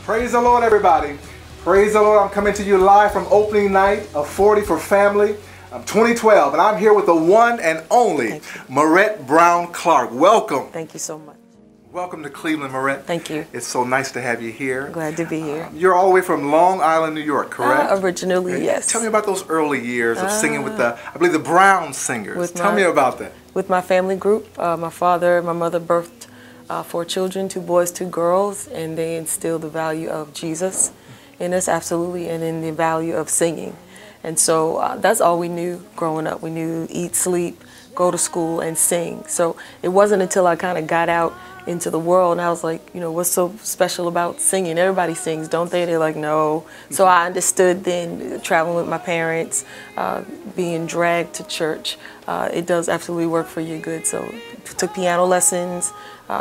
Praise the Lord, everybody. Praise the Lord. I'm coming to you live from opening night of 40 for Family 2012. And I'm here with the one and only Maurette Brown Clark. Welcome. Thank you so much. Welcome to Cleveland, Maurette. Thank you. It's so nice to have you here. Glad to be here. You're all the way from Long Island, New York, correct? Originally, yes. Tell me about those early years of singing with the, I believe, the Brown Singers. Tell me about that. With my family group, my father and my mother birthed 4 children, 2 boys, 2 girls, and they instilled the value of Jesus in us, absolutely, and in the value of singing. And so that's all we knew growing up. We knew eat, sleep, go to school, and sing. So it wasn't until I kind of got out into the world and I was like, you know, what's so special about singing? Everybody sings, don't they? They're like, no. So I understood then, traveling with my parents, being dragged to church, it does absolutely work for your good. So took piano lessons,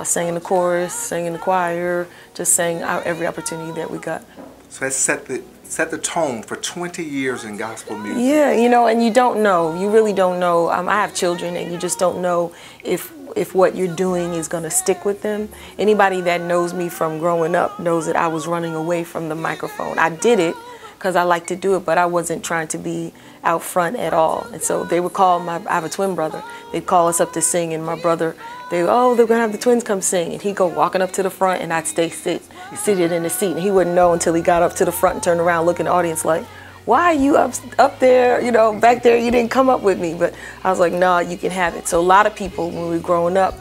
sang in the chorus, sang in the choir, just sang out every opportunity that we got. So that set the tone for 20 years in gospel music. Yeah, you know, and you don't know. You really don't know. I have children, and you just don't know if what you're doing is going to stick with them. Anybody that knows me from growing up knows that I was running away from the microphone. I did it because I like to do it, but I wasn't trying to be out front at all. And so they would call I have a twin brother. They'd call us up to sing, and my brother, they're going to have the twins come sing. And he'd go walking up to the front, and I'd stay seated in the seat. And he wouldn't know until he got up to the front and turned around, looking at the audience like, why are you up there, you know, back there? You didn't come up with me. But I was like, no, you can have it. So a lot of people, when we were growing up,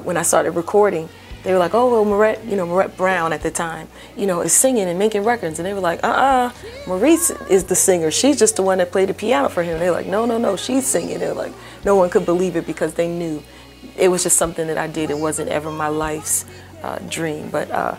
when I started recording, they were like, oh, well, Maurette, you know, Maurette Brown at the time, you know, is singing and making records. And they were like, Maurice is the singer. She's just the one that played the piano for him. They're like, no, she's singing. They're like, no one could believe it because they knew it was just something that I did. It wasn't ever my life's dream. But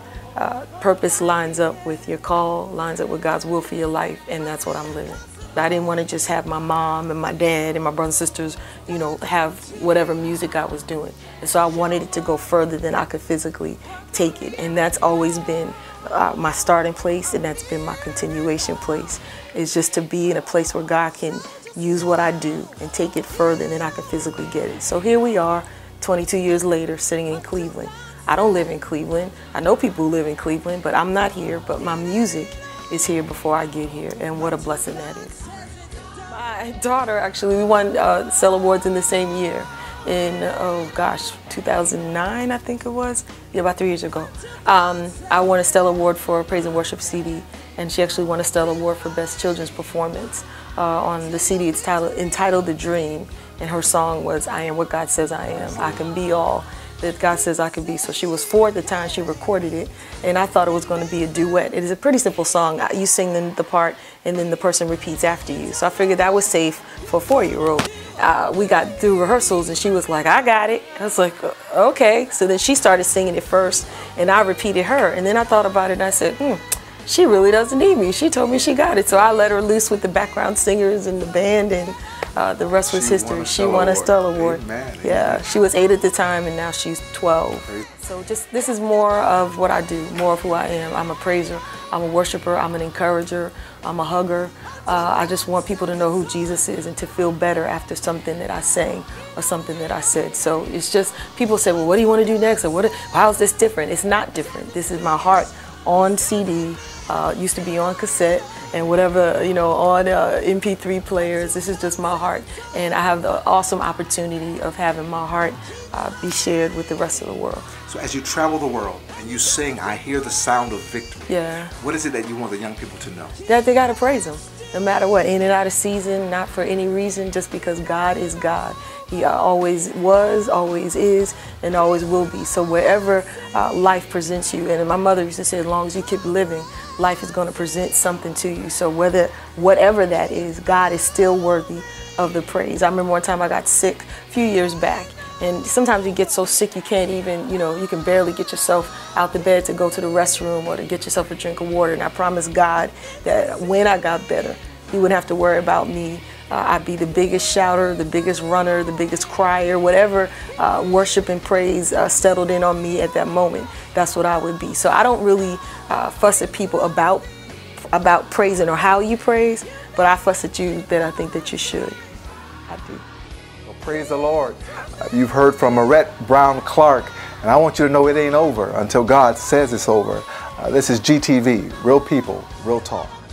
purpose lines up with your call, lines up with God's will for your life, and that's what I'm living. I didn't want to just have my mom and my dad and my brothers and sisters, you know, have whatever music I was doing. And so I wanted it to go further than I could physically take it. And that's always been my starting place, and that's been my continuation place, is just to be in a place where God can use what I do and take it further than I can physically get it. So here we are, 22 years later, sitting in Cleveland. I don't live in Cleveland. I know people who live in Cleveland, but I'm not here. But my music is here before I get here, and what a blessing that is. My daughter, actually, we won Cell Awards in the same year. In, 2009, I think it was. Yeah, about 3 years ago. I won a Stellar Award for a Praise and Worship CD, and she actually won a Stellar Award for Best Children's Performance. On the CD, it's entitled The Dream, and her song was, I Am What God Says I Am. I can be all that God says I can be. So she was 4 at the time she recorded it, and I thought it was going to be a duet. It is a pretty simple song. You sing the part, and then the person repeats after you. So I figured that was safe for a 4-year-old. We got through rehearsals, and she was like, I got it. I was like, okay. So then she started singing it first, and I repeated her. And then I thought about it, and I said, she really doesn't need me. She told me she got it. So I let her loose with the background singers and the band, and the rest was history. She won a Stellar Award. Amen. Yeah, she was 8 at the time, and now she's 12. So this is more of what I do, more of who I am. I'm a praiser, I'm a worshiper, I'm an encourager, I'm a hugger. I just want people to know who Jesus is and to feel better after something that I sang or something that I said. So it's just, people say, well, what do you want to do next? Or how is this different? It's not different. This is my heart on CD, used to be on cassette, and whatever, you know, on MP3 players. This is just my heart. And I have the awesome opportunity of having my heart be shared with the rest of the world. So as you travel the world and you sing, I hear the sound of victory. Yeah. What is it that you want the young people to know? That they got to praise Him, no matter what, in and out of season, not for any reason, just because God is God. He always was, always is, and always will be. So wherever life presents you, and my mother used to say, as long as you keep living, life is going to present something to you. So whatever that is, God is still worthy of the praise. I remember one time I got sick a few years back, and sometimes you get so sick you can't even, you know, you can barely get yourself out the bed to go to the restroom or to get yourself a drink of water. And I promised God that when I got better, He wouldn't have to worry about me. I'd be the biggest shouter, the biggest runner, the biggest crier, whatever worship and praise settled in on me at that moment. That's what I would be. So I don't really fuss at people about praising or how you praise, but I fuss at you that I think that you should. I do. Well, praise the Lord. You've heard from Maurette Brown Clark, and I want you to know it ain't over until God says it's over. This is GTV, Real People, Real Talk.